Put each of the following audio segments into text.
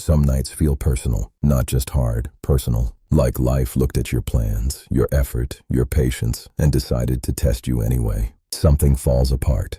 Some nights feel personal, not just hard, personal. Like life looked at your plans, your effort, your patience, and decided to test you anyway. Something falls apart.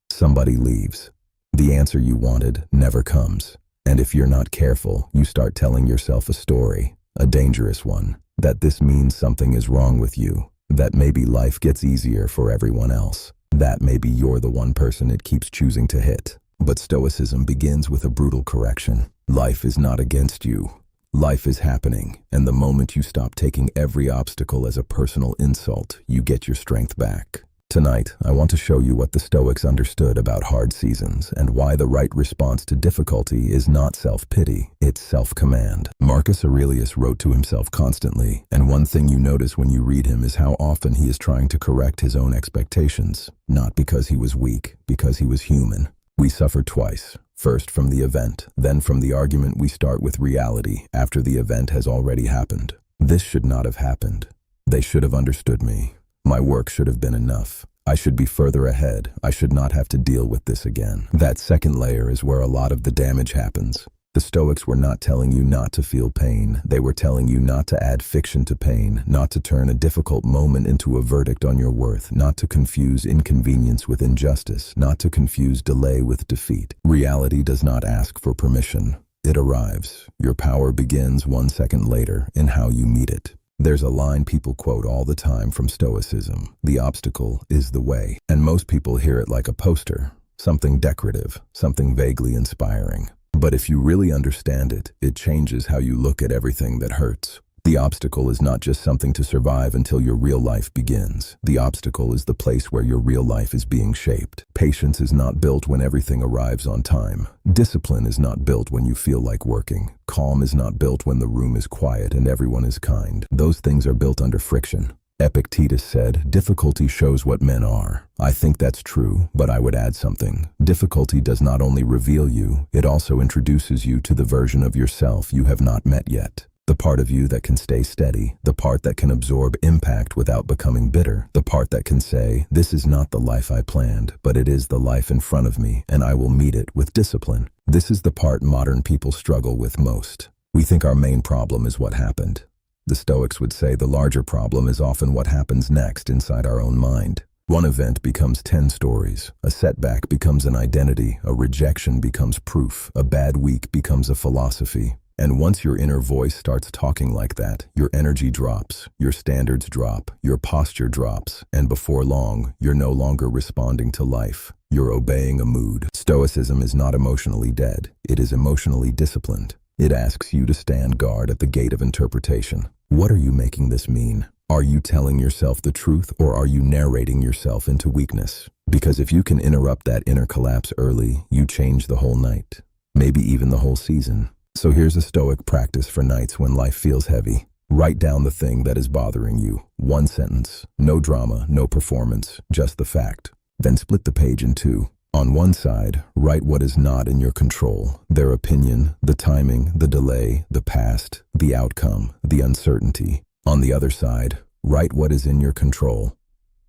Somebody leaves. The answer you wanted never comes. And if you're not careful, you start telling yourself a story, a dangerous one, that this means something is wrong with you, that maybe life gets easier for everyone else, that maybe you're the one person it keeps choosing to hit. But Stoicism begins with a brutal correction. Life is not against you. Life is happening, and the moment you stop taking every obstacle as a personal insult, you get your strength back. Tonight, I want to show you what the Stoics understood about hard seasons and why the right response to difficulty is not self-pity, it's self-command. Marcus Aurelius wrote to himself constantly, and one thing you notice when you read him is how often he is trying to correct his own expectations, not because he was weak, because he was human. We suffer twice. First from the event, then from the argument we start with reality after the event has already happened. This should not have happened. They should have understood me. My work should have been enough. I should be further ahead. I should not have to deal with this again. That second layer is where a lot of the damage happens. The Stoics were not telling you not to feel pain. They were telling you not to add fiction to pain, not to turn a difficult moment into a verdict on your worth, not to confuse inconvenience with injustice, not to confuse delay with defeat. Reality does not ask for permission. It arrives. Your power begins 1 second later in how you meet it. There's a line people quote all the time from Stoicism: the obstacle is the way. And most people hear it like a poster, something decorative, something vaguely inspiring. But if you really understand it, it changes how you look at everything that hurts. The obstacle is not just something to survive until your real life begins. The obstacle is the place where your real life is being shaped. Patience is not built when everything arrives on time. Discipline is not built when you feel like working. Calm is not built when the room is quiet and everyone is kind. Those things are built under friction. Epictetus said, "Difficulty shows what men are." I think that's true, but I would add something. Difficulty does not only reveal you, it also introduces you to the version of yourself you have not met yet. The part of you that can stay steady, the part that can absorb impact without becoming bitter, the part that can say, "This is not the life I planned, but it is the life in front of me, and I will meet it with discipline." This is the part modern people struggle with most. We think our main problem is what happened. The Stoics would say the larger problem is often what happens next inside our own mind. One event becomes 10 stories. A setback becomes an identity. A rejection becomes proof. A bad week becomes a philosophy. And once your inner voice starts talking like that, your energy drops, your standards drop, your posture drops, and before long, you're no longer responding to life. You're obeying a mood. Stoicism is not emotionally dead. It is emotionally disciplined. It asks you to stand guard at the gate of interpretation. What are you making this mean? Are you telling yourself the truth, or are you narrating yourself into weakness? Because if you can interrupt that inner collapse early, you change the whole night, maybe even the whole season. So here's a Stoic practice for nights when life feels heavy. Write down the thing that is bothering you. 1 sentence. No drama, no performance, just the fact. Then split the page in 2. On one side, write what is not in your control: their opinion, the timing, the delay, the past, the outcome, the uncertainty. On the other side, write what is in your control: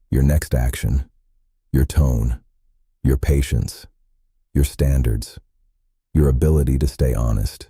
your next action, your tone, your patience, your standards, your ability to stay honest,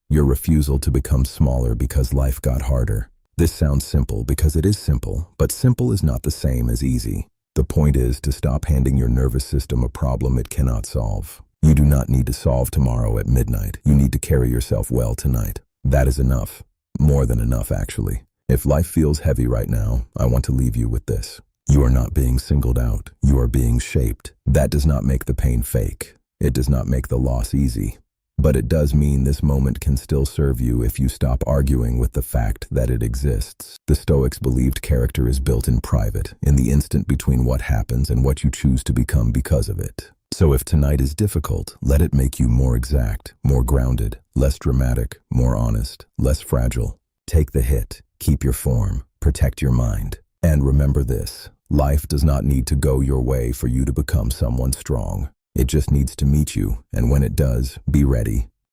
your refusal to become smaller because life got harder. This sounds simple because it is simple, but simple is not the same as easy. The point is to stop handing your nervous system a problem it cannot solve. You do not need to solve tomorrow at midnight. You need to carry yourself well tonight. That is enough. More than enough, actually. If life feels heavy right now, I want to leave you with this. You are not being singled out. You are being shaped. That does not make the pain fake. It does not make the loss easy. But it does mean this moment can still serve you if you stop arguing with the fact that it exists. The Stoics believed character is built in private, in the instant between what happens and what you choose to become because of it. So if tonight is difficult, let it make you more exact, more grounded, less dramatic, more honest, less fragile. Take the hit, keep your form, protect your mind. And remember this: life does not need to go your way for you to become someone strong. It just needs to meet you, and when it does, be ready.